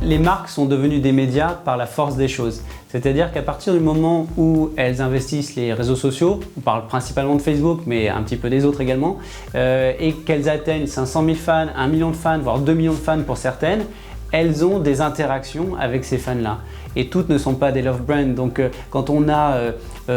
Les marques sont devenues des médias par la force des choses. C'est-à-dire qu'à partir du moment où elles investissent les réseaux sociaux, on parle principalement de Facebook, mais un petit peu des autres également, et qu'elles atteignent 500 000 fans, 1 million de fans, voire 2 millions de fans pour certaines, elles ont des interactions avec ces fans-là. Et toutes ne sont pas des love brands. Donc quand on a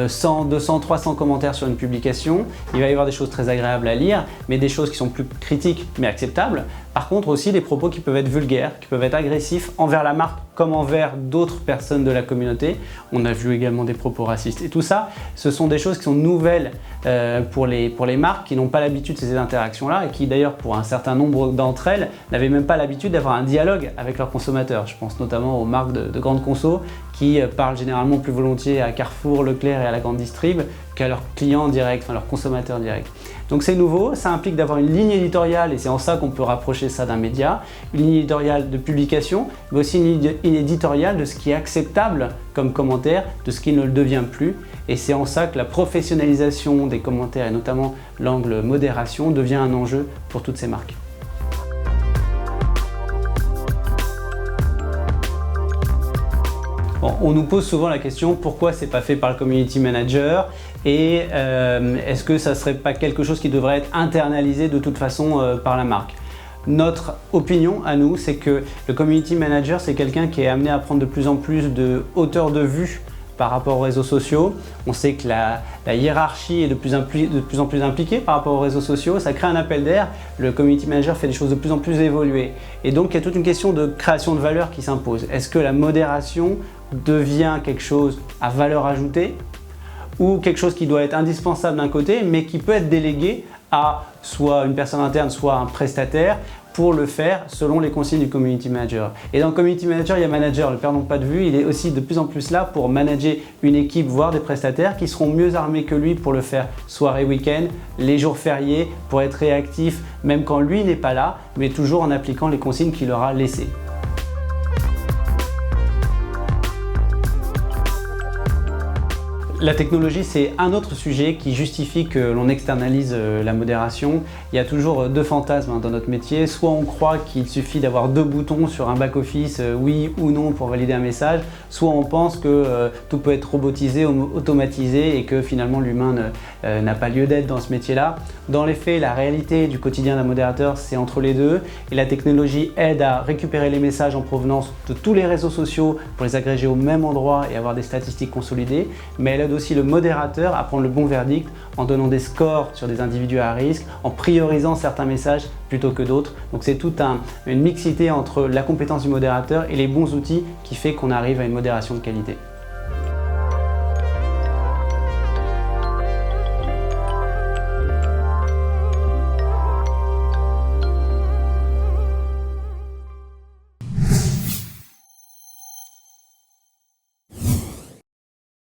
100, 200, 300 commentaires sur une publication, il va y avoir des choses très agréables à lire, mais des choses qui sont plus critiques mais acceptables. Par contre aussi des propos qui peuvent être vulgaires, qui peuvent être agressifs envers la marque comme envers d'autres personnes de la communauté. On a vu également des propos racistes. Et tout ça, ce sont des choses qui sont nouvelles pour les marques qui n'ont pas l'habitude de ces interactions-là et qui d'ailleurs pour un certain nombre d'entre elles n'avaient même pas l'habitude d'avoir un dialogue avec leurs consommateurs. Je pense notamment aux marques de grandes conso qui parlent généralement plus volontiers à Carrefour, Leclerc et à la grande distrib qu'à leurs clients directs, enfin leurs consommateurs directs. Donc c'est nouveau, ça implique d'avoir une ligne éditoriale et c'est en ça qu'on peut rapprocher ça d'un média, une ligne éditoriale de publication, mais aussi une ligne éditoriale de ce qui est acceptable comme commentaire, de ce qui ne le devient plus. Et c'est en ça que la professionnalisation des commentaires et notamment l'angle modération devient un enjeu pour toutes ces marques. Bon, on nous pose souvent la question pourquoi c'est pas fait par le community manager et est-ce que ça serait pas quelque chose qui devrait être internalisé de toute façon par la marque. Notre opinion à nous, c'est que le community manager, c'est quelqu'un qui est amené à prendre de plus en plus de hauteur de vue par rapport aux réseaux sociaux. On sait que la hiérarchie est de plus en plus impliquée par rapport aux réseaux sociaux. Ça crée un appel d'air. Le community manager fait des choses de plus en plus évoluées. Et donc, il y a toute une question de création de valeur qui s'impose. Est-ce que la modération devient quelque chose à valeur ajoutée ou quelque chose qui doit être indispensable d'un côté, mais qui peut être délégué à soit une personne interne, soit un prestataire pour le faire selon les consignes du community manager. Et dans le community manager, il y a manager, le perdons pas de vue, il est aussi de plus en plus là pour manager une équipe, voire des prestataires qui seront mieux armés que lui pour le faire soirée, week-end, les jours fériés, pour être réactif même quand lui n'est pas là, mais toujours en appliquant les consignes qu'il leur a laissées. La technologie, c'est un autre sujet qui justifie que l'on externalise la modération. Il y a toujours deux fantasmes dans notre métier. Soit on croit qu'il suffit d'avoir deux boutons sur un back-office, oui ou non pour valider un message, soit on pense que tout peut être robotisé, automatisé et que finalement l'humain n'a pas lieu d'être dans ce métier-là. Dans les faits, la réalité du quotidien d'un modérateur, c'est entre les deux. Et la technologie aide à récupérer les messages en provenance de tous les réseaux sociaux pour les agréger au même endroit et avoir des statistiques consolidées. Mais elle aide aussi le modérateur à prendre le bon verdict en donnant des scores sur des individus à risque, en priorisant certains messages plutôt que d'autres. Donc c'est toute une mixité entre la compétence du modérateur et les bons outils qui fait qu'on arrive à une modération de qualité.